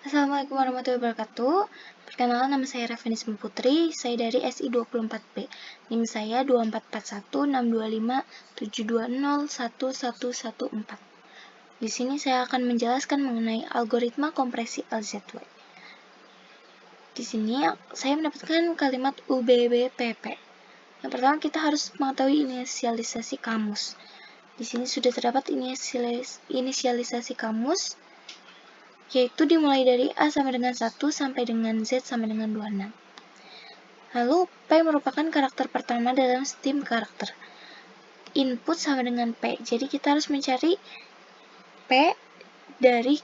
Assalamualaikum warahmatullahi wabarakatuh. Perkenalkan, nama saya Rafinis Putri. Saya dari SI 24B. NIM saya 24416257201114. Di sini saya akan menjelaskan mengenai algoritma kompresi LZW. Di sini saya mendapatkan kalimat UBBPP. Yang pertama, kita harus mengetahui inisialisasi kamus. Di sini sudah terdapat inisialisasi kamus, yaitu dimulai dari A sama dengan 1 sampai dengan Z sama dengan 26. Lalu, P merupakan karakter pertama dalam stem karakter. Input sama dengan P, jadi kita harus mencari P dari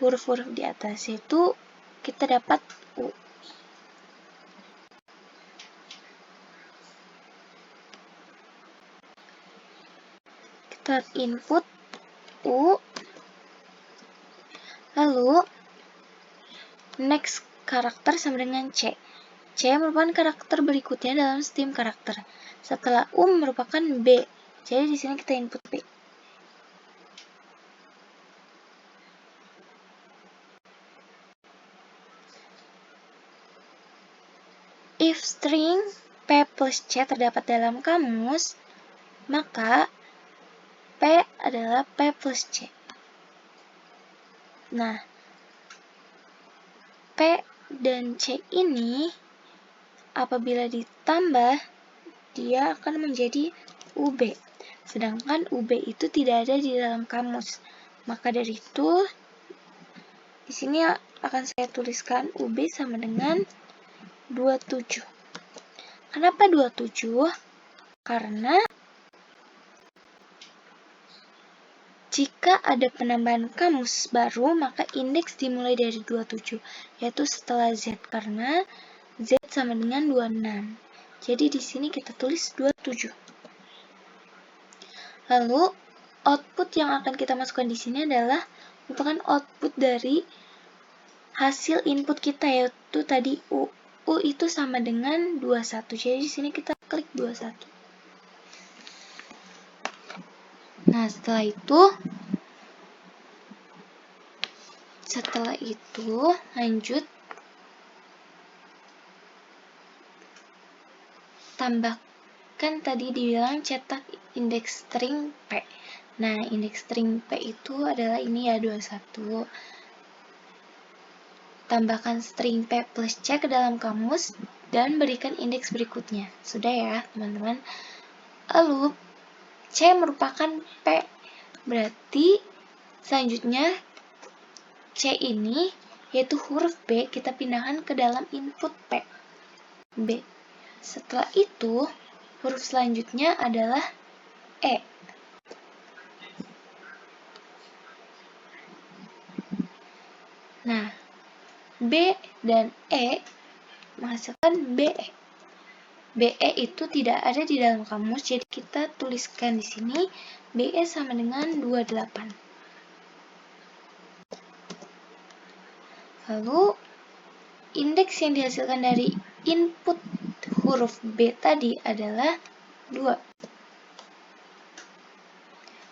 huruf-huruf di atas, yaitu kita dapat U. Kita input U, lalu next karakter sama dengan C. C merupakan karakter berikutnya dalam stem karakter. Setelah U merupakan B. Jadi di sini kita input B. If string P plus C terdapat dalam kamus, maka P adalah P plus C. Nah, P dan C ini apabila ditambah, dia akan menjadi UB. Sedangkan UB itu tidak ada di dalam kamus. Maka dari itu, di sini akan saya tuliskan UB sama dengan 27. Kenapa 27? Karena jika ada penambahan kamus baru, maka indeks dimulai dari 27, yaitu setelah Z, karena Z sama dengan 26. Jadi di sini kita tulis 27. Lalu, output yang akan kita masukkan di sini adalah merupakan output dari hasil input kita, yaitu tadi U. U itu sama dengan 21. Jadi di sini kita klik 21. Nah, setelah itu lanjut tambahkan, tadi dibilang cetak indeks string P. Nah, indeks string P itu adalah ini ya, 21. Tambahkan string P plus C ke dalam kamus dan berikan indeks berikutnya. Sudah ya, teman-teman. Lalu C merupakan P. Berarti selanjutnya C ini, yaitu huruf B, kita pindahkan ke dalam input P. B. Setelah itu, huruf selanjutnya adalah E. Nah, B dan E menghasilkan BE. BE itu tidak ada di dalam kamus, jadi kita tuliskan di sini BE sama dengan 28. Lalu, indeks yang dihasilkan dari input huruf B tadi adalah 2.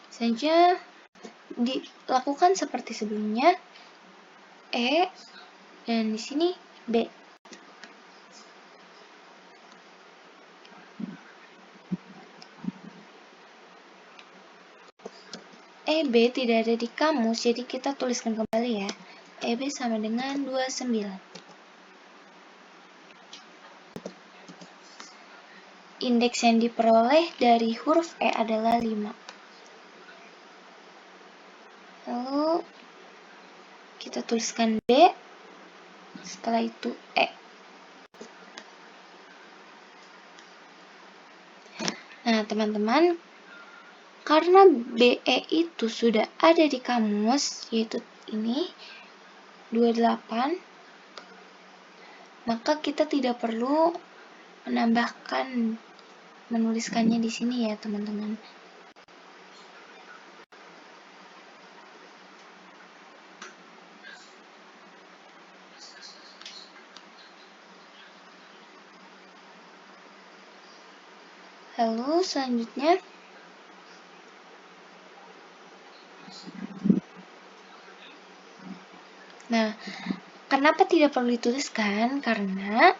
Selanjutnya dilakukan seperti sebelumnya, E, dan di sini B. EB tidak ada di kamus, jadi kita tuliskan kembali ya. EB sama dengan 29. Indeks yang diperoleh dari huruf E adalah 5. Lalu kita tuliskan B, setelah itu E. Nah, teman-teman, karena BE itu sudah ada di kamus, yaitu ini 28, maka kita tidak perlu menuliskannya di sini ya, teman-teman. Lalu selanjutnya Nah, kenapa tidak perlu dituliskan? Karena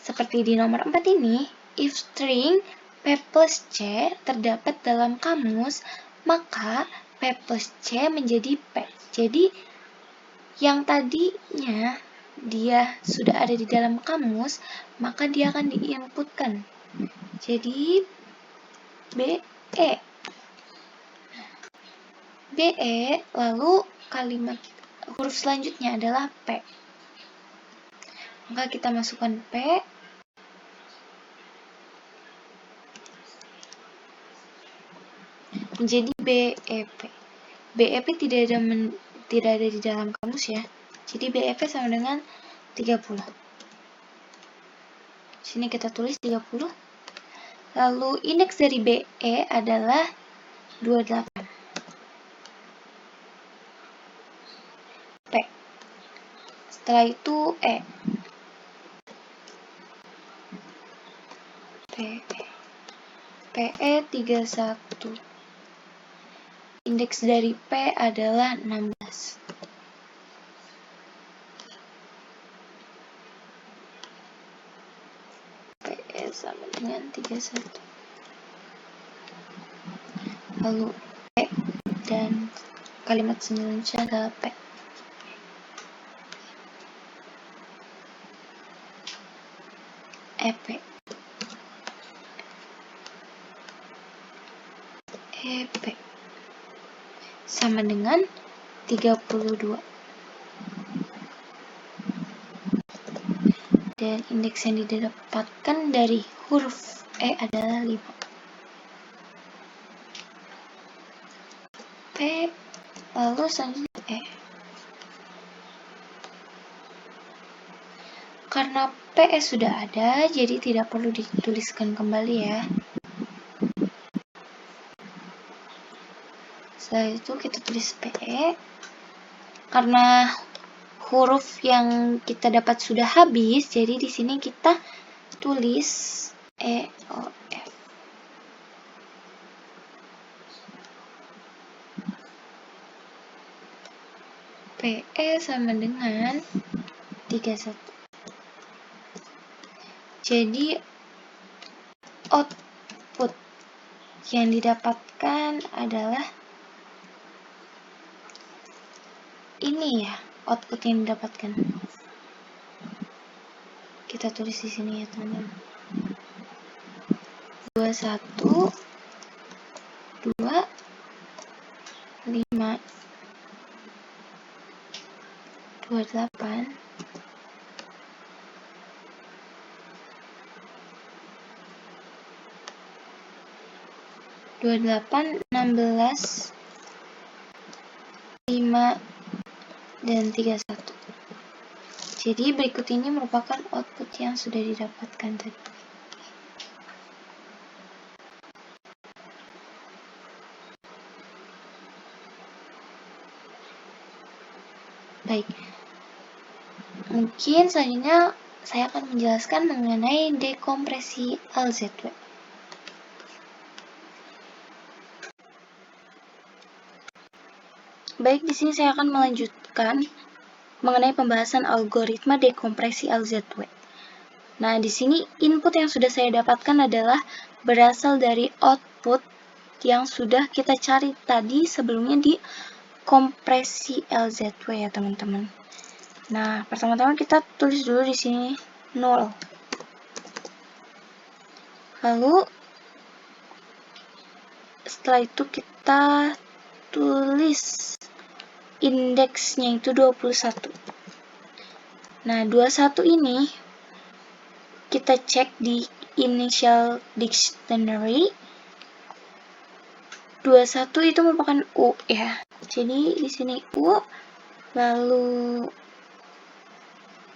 seperti di nomor 4 ini, if string P plus C terdapat dalam kamus, maka P plus C menjadi P. Jadi, yang tadinya dia sudah ada di dalam kamus, maka dia akan diinputkan. Jadi, BE. BE, lalu kalimat huruf selanjutnya adalah P. Maka kita masukkan P. Menjadi BEP. BEP tidak ada di dalam kamus ya. Jadi BEP sama dengan 30. Sini kita tulis 30. Lalu indeks dari BE adalah 28. P. Setelah itu E. PE 31. Indeks dari P adalah 16. PE sama dengan 31. Lalu E dan kalimat selanjutnya adalah P. EP. EP sama dengan 32. Dan indeks yang didapatkan dari huruf E adalah 5. P, lalu selanjutnya E. Karena PE sudah ada, jadi tidak perlu dituliskan kembali ya. Setelah itu kita tulis PE. Karena huruf yang kita dapat sudah habis, jadi di sini kita tulis EOF. PE sama dengan 31. Jadi output yang didapatkan adalah ini ya, output yang didapatkan. Kita tulis di sini ya, teman-teman. 21 2 5 28 28 16 5 dan 31. Jadi berikut ini merupakan output yang sudah didapatkan tadi. Baik. Mungkin selanjutnya saya akan menjelaskan mengenai dekompresi LZW. Baik, di sini saya akan melanjutkan mengenai pembahasan algoritma dekompresi LZW. Nah, di sini input yang sudah saya dapatkan adalah berasal dari output yang sudah kita cari tadi sebelumnya di kompresi LZW ya, teman-teman. Nah, pertama-tama kita tulis dulu di sini 0. Lalu setelah itu kita tulis indeksnya itu 21. Nah, 21 ini kita cek di initial dictionary. 21 itu merupakan U ya. Jadi di sini U, lalu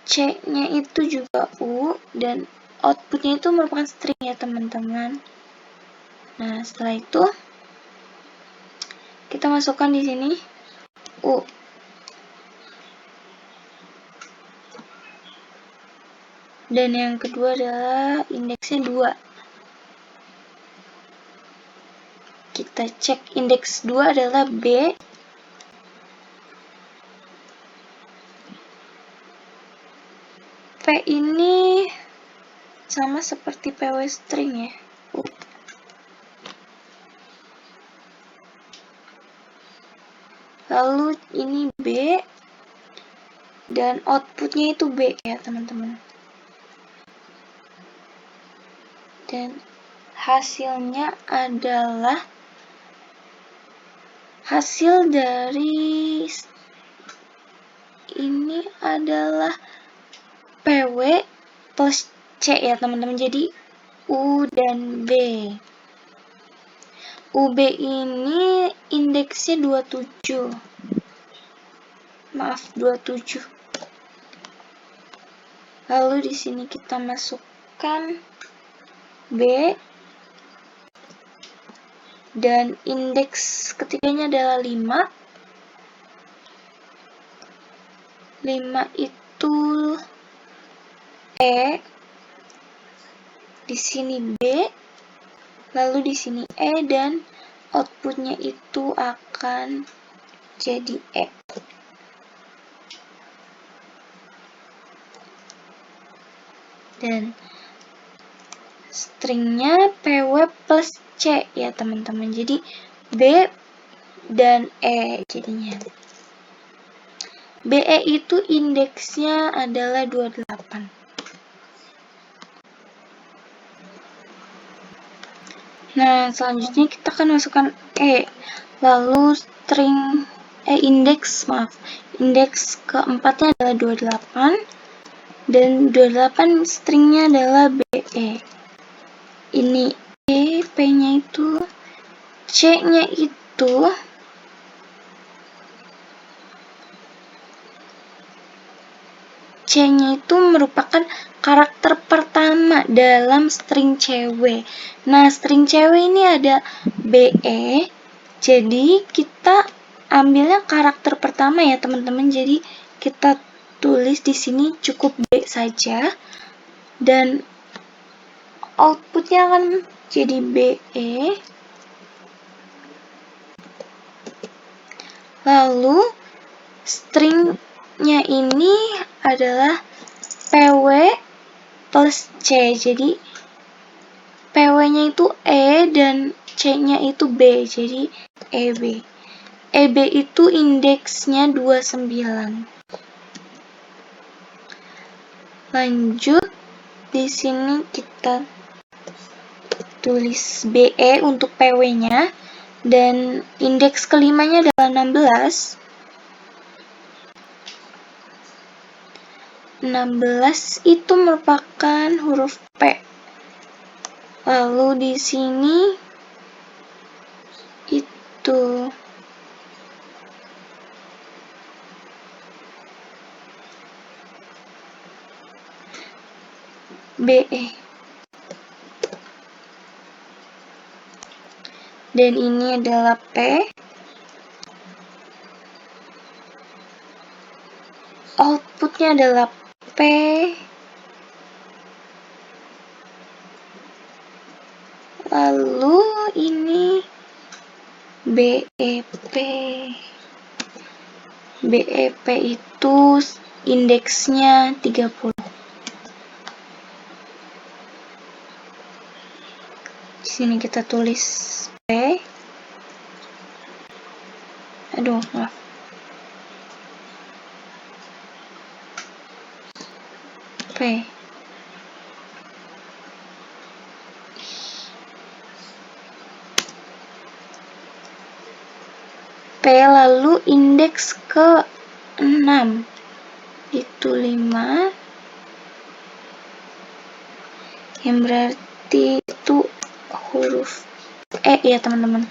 C-nya itu juga U, dan outputnya itu merupakan string ya, teman-teman. Nah, setelah itu kita masukkan di sini U. Dan yang kedua adalah indeksnya 2. Kita cek indeks 2 adalah B. P ini sama seperti PW string ya. Lalu ini B dan outputnya itu B ya teman-teman. Dan hasilnya adalah hasil dari ini adalah PW plus C ya teman-teman. Jadi U dan B. UB ini indeksnya 27. Maaf, 27. Lalu di sini kita masukkan B dan indeks ketiganya adalah 5. 5 itu E, di sini B, lalu di sini E, dan outputnya itu akan jadi E. Dan stringnya PW plus C ya teman-teman. Jadi B dan E jadinya. BE itu indeksnya adalah 28. Nah, selanjutnya kita akan masukkan E. Lalu indeks keempatnya adalah 28 dan 28 stringnya adalah BE. Ini E, P-nya itu, C-nya itu merupakan karakter pertama dalam string cewek. Nah, string cewek ini ada BE, jadi kita ambilnya karakter pertama ya teman-teman. Jadi kita tulis di sini cukup B saja dan outputnya akan jadi BE. Lalu stringnya ini adalah PW plus C. Jadi PW-nya itu E dan C-nya itu B. Jadi EB. EB itu indeksnya 29. Lanjut, di sini kita tulis BE untuk PW-nya dan indeks kelimanya adalah 16. 16 itu merupakan huruf P. Lalu di sini itu BE. Dan ini adalah P. Outputnya adalah P. Lalu ini BEP. BEP itu indeksnya 30. Di sini kita tulis P. Aduh, maaf. P. P lalu indeks ke 6 itu 5 yang berarti itu huruf E ya teman-teman.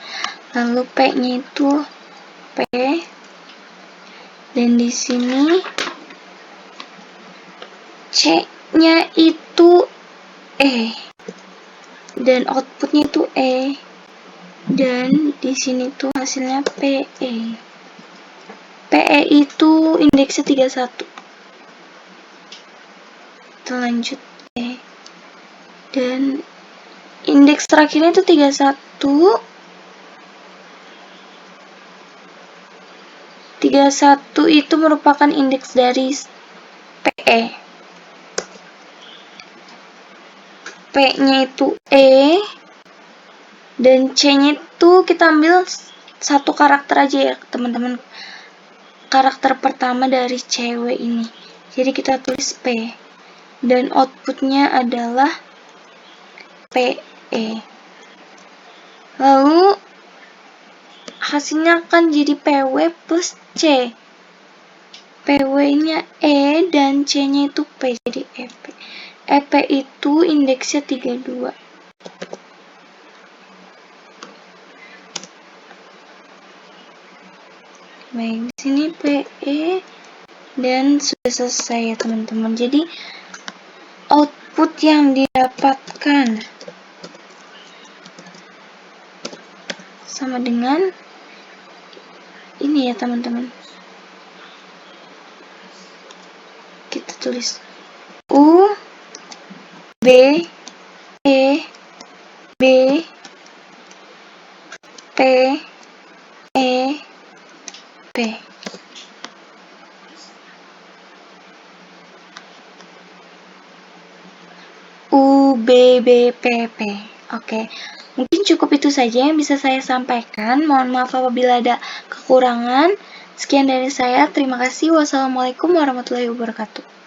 Lalu P-nya itu P dan di sini C-nya itu E dan outputnya itu E. Dan di sini tuh hasilnya PE. PE itu indeksnya 31. Lanjut E. Dan indeks terakhirnya itu 31. 31 itu merupakan indeks dari PE. P-nya itu E, dan C-nya itu kita ambil satu karakter aja ya teman-teman, karakter pertama dari cewek ini. Jadi kita tulis P, dan outputnya adalah PE. Lalu hasilnya akan jadi PW plus C. PW-nya E dan C-nya itu P, jadi EP. EP itu indeksnya 32. Baik, di sini PE dan sudah selesai ya teman-teman. Jadi output yang didapatkan sama dengan ini ya teman-teman. Kita tulis U B E B P E P. U B B P P. Oke. Mungkin cukup itu saja yang bisa saya sampaikan. Mohon maaf apabila ada kekurangan. Sekian dari saya. Terima kasih. Wassalamualaikum warahmatullahi wabarakatuh.